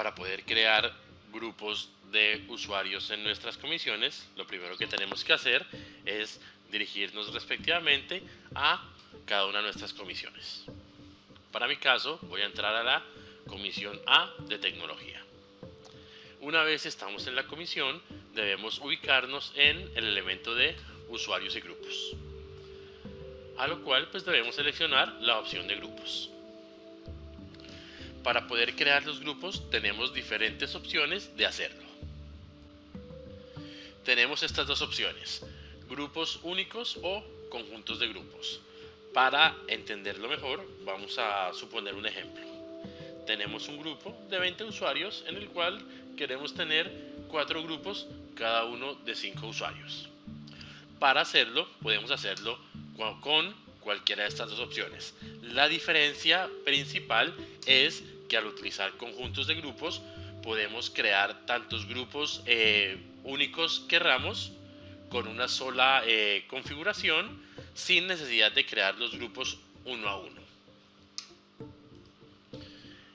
Para poder crear grupos de usuarios en nuestras comisiones, lo primero que tenemos que hacer es dirigirnos respectivamente a cada una de nuestras comisiones. Para mi caso, voy a entrar a la comisión A de tecnología. Una vez estamos en la comisión, debemos ubicarnos en el elemento de usuarios y grupos, a lo cual pues debemos seleccionar la opción de grupos. Para poder crear los grupos tenemos diferentes opciones de hacerlo. Tenemos estas dos opciones: grupos únicos o conjuntos de grupos. Para entenderlo mejor, vamos a suponer un ejemplo. Tenemos un grupo de 20 usuarios en el cual queremos tener 4 grupos, cada uno de 5 usuarios. Para hacerlo, podemos hacerlo con cualquiera de estas dos opciones. La diferencia principal es que al utilizar conjuntos de grupos, podemos crear tantos grupos únicos querramos con una sola configuración, sin necesidad de crear los grupos uno a uno.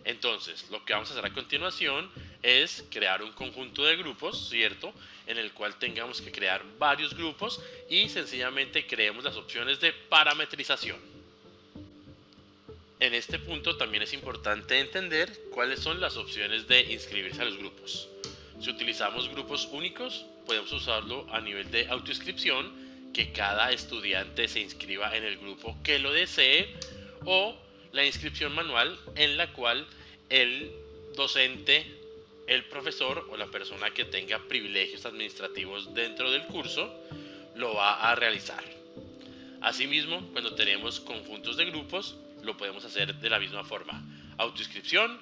Entonces, lo que vamos a hacer a continuación es crear un conjunto de grupos, ¿cierto? En el cual tengamos que crear varios grupos y sencillamente creemos las opciones de parametrización. En este punto también es importante entender cuáles son las opciones de inscribirse a los grupos. Si utilizamos grupos únicos, podemos usarlo a nivel de autoinscripción, que cada estudiante se inscriba en el grupo que lo desee, o la inscripción manual, en la cual el docente, el profesor o la persona que tenga privilegios administrativos dentro del curso lo va a realizar. Asimismo, cuando tenemos conjuntos de grupos, lo podemos hacer de la misma forma: autoinscripción,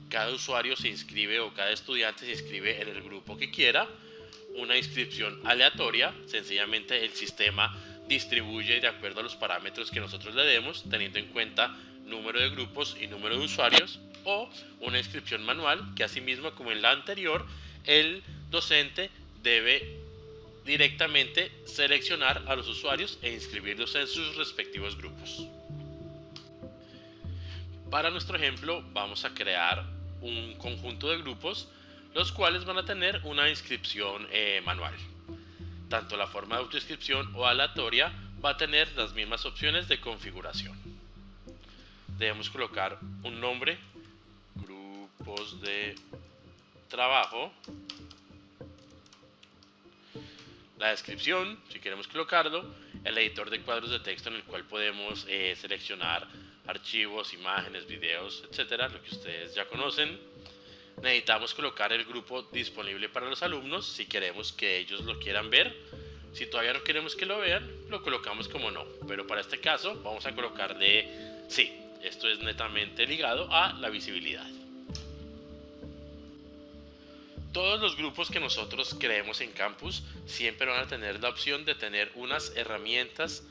cada usuario se inscribe o cada estudiante se inscribe en el grupo que quiera. Una inscripción aleatoria, sencillamente el sistema distribuye de acuerdo a los parámetros que nosotros le demos, teniendo en cuenta número de grupos y número de usuarios. O una inscripción manual, que asimismo, como en la anterior, el docente debe directamente seleccionar a los usuarios e inscribirlos en sus respectivos grupos. Para nuestro ejemplo, vamos a crear un conjunto de grupos, los cuales van a tener una inscripción manual. Tanto la forma de autoinscripción o aleatoria va a tener las mismas opciones de configuración. Debemos colocar un nombre: grupos de trabajo. La descripción, si queremos colocarlo. El editor de cuadros de texto, en el cual podemos seleccionar archivos, imágenes, videos, etcétera, lo que ustedes ya conocen. Necesitamos colocar el grupo disponible para los alumnos, si queremos que ellos lo quieran ver. Si todavía no queremos que lo vean, lo colocamos como no, pero para este caso vamos a colocarle sí. Esto es netamente ligado a la visibilidad. Todos los grupos que nosotros creemos en campus siempre van a tener la opción de tener unas herramientas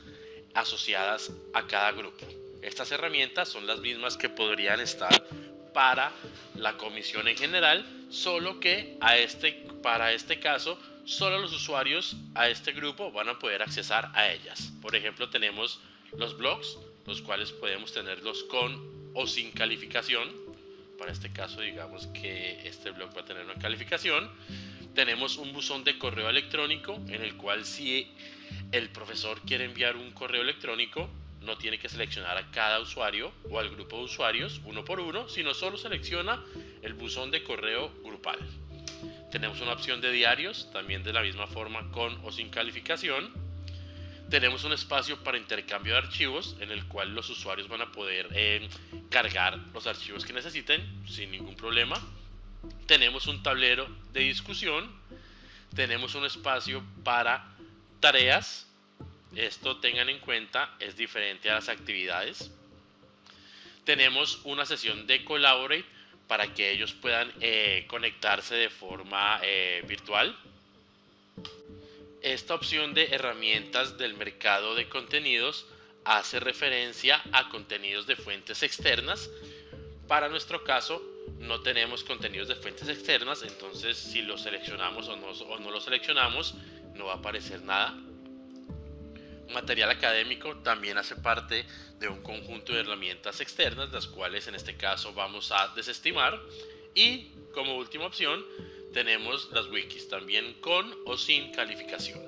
asociadas a cada grupo. Estas herramientas son las mismas que podrían estar para la comisión en general, solo que para este caso solo los usuarios a este grupo van a poder accesar a ellas. Por ejemplo, tenemos los blogs, los cuales podemos tenerlos con o sin calificación. Para este caso, digamos que este blog va a tener una calificación. Tenemos un buzón de correo electrónico, en el cual si el profesor quiere enviar un correo electrónico, no tiene que seleccionar a cada usuario o al grupo de usuarios uno por uno, sino solo selecciona el buzón de correo grupal. Tenemos una opción de diarios, también de la misma forma, con o sin calificación. Tenemos un espacio para intercambio de archivos, en el cual los usuarios van a poder cargar los archivos que necesiten sin ningún problema. Tenemos un tablero de discusión. Tenemos un espacio para tareas. Esto, tengan en cuenta, es diferente a las actividades. Tenemos una sesión de Collaborate para que ellos puedan conectarse de forma virtual. Esta opción de herramientas del mercado de contenidos hace referencia a contenidos de fuentes externas. Para nuestro caso, no tenemos contenidos de fuentes externas, entonces si lo seleccionamos o no lo seleccionamos, no va a aparecer nada. Material académico también hace parte de un conjunto de herramientas externas, las cuales en este caso vamos a desestimar. Y como última opción tenemos las wikis, también con o sin calificación.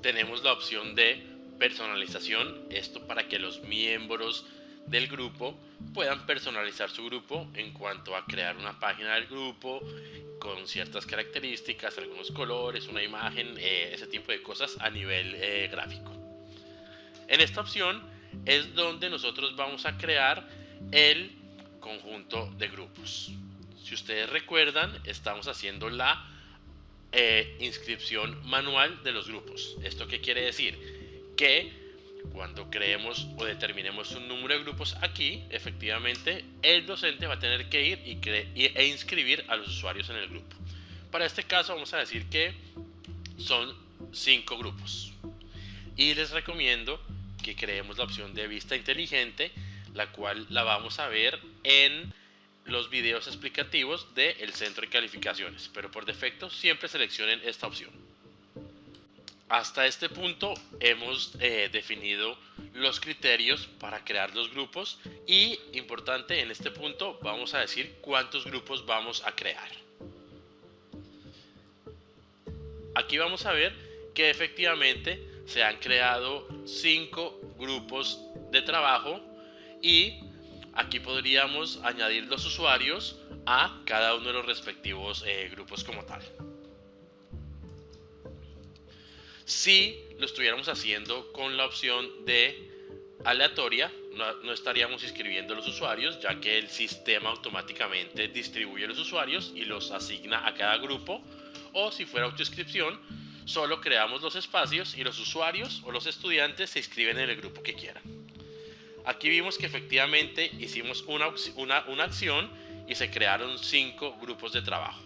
Tenemos la opción de personalización, esto para que los miembros del grupo puedan personalizar su grupo en cuanto a crear una página del grupo con ciertas características, algunos colores, una imagen, ese tipo de cosas a nivel gráfico. En esta opción es donde nosotros vamos a crear el conjunto de grupos. Si ustedes recuerdan, estamos haciendo la inscripción manual de los grupos. ¿Esto qué quiere decir? Que cuando creemos o determinemos un número de grupos aquí, efectivamente el docente va a tener que ir e inscribir a los usuarios en el grupo. Para este caso vamos a decir que son 5 grupos. Y les recomiendo que creemos la opción de vista inteligente, la cual la vamos a ver en los videos explicativos del centro de calificaciones, pero por defecto siempre seleccionen esta opción. Hasta este punto hemos definido los criterios para crear los grupos y, importante, en este punto vamos a decir cuántos grupos vamos a crear. Aquí vamos a ver que efectivamente se han creado 5 grupos de trabajo y aquí podríamos añadir los usuarios a cada uno de los respectivos grupos como tal. Si lo estuviéramos haciendo con la opción de aleatoria, no estaríamos inscribiendo los usuarios, ya que el sistema automáticamente distribuye los usuarios y los asigna a cada grupo. O si fuera autoinscripción, solo creamos los espacios y los usuarios o los estudiantes se inscriben en el grupo que quieran. Aquí vimos que efectivamente hicimos una acción y se crearon 5 grupos de trabajo.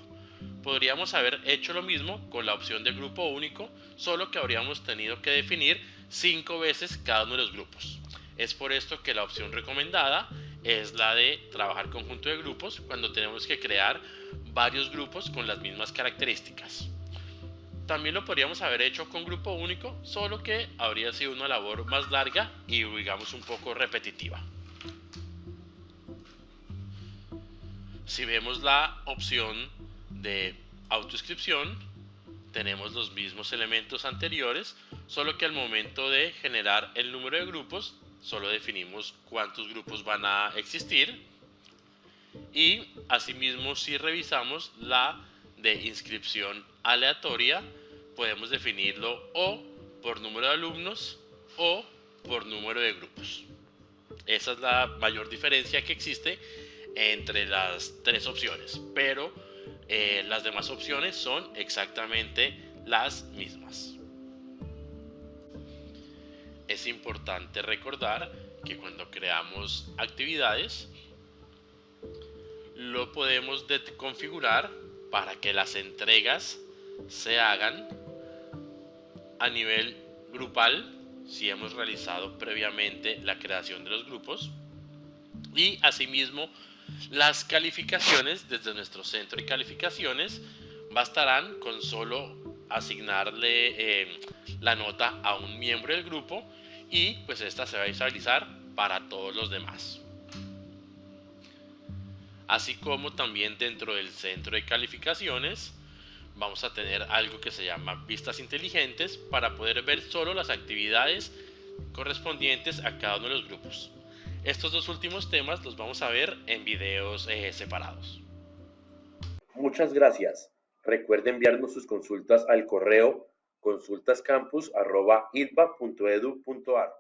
Podríamos haber hecho lo mismo con la opción de grupo único, solo que habríamos tenido que definir 5 veces cada uno de los grupos. Es por esto que la opción recomendada es la de trabajar conjunto de grupos cuando tenemos que crear varios grupos con las mismas características. También lo podríamos haber hecho con grupo único, solo que habría sido una labor más larga y digamos un poco repetitiva. Si vemos la opción de autoinscripción, tenemos los mismos elementos anteriores, solo que al momento de generar el número de grupos, solo definimos cuántos grupos van a existir. Y asimismo, si revisamos la de inscripción aleatoria, podemos definirlo o por número de alumnos o por número de grupos. Esa es la mayor diferencia que existe entre las 3 opciones, pero las demás opciones son exactamente las mismas. Es importante recordar que cuando creamos actividades, lo podemos configurar para que las entregas se hagan a nivel grupal si hemos realizado previamente la creación de los grupos, y asimismo las calificaciones desde nuestro centro de calificaciones bastarán con solo asignarle la nota a un miembro del grupo y pues esta se va a visualizar para todos los demás. Así como también dentro del centro de calificaciones vamos a tener algo que se llama vistas inteligentes para poder ver solo las actividades correspondientes a cada uno de los grupos. Estos dos últimos temas los vamos a ver en videos separados. Muchas gracias. Recuerde enviarnos sus consultas al correo consultascampus@ilva.edu.ar.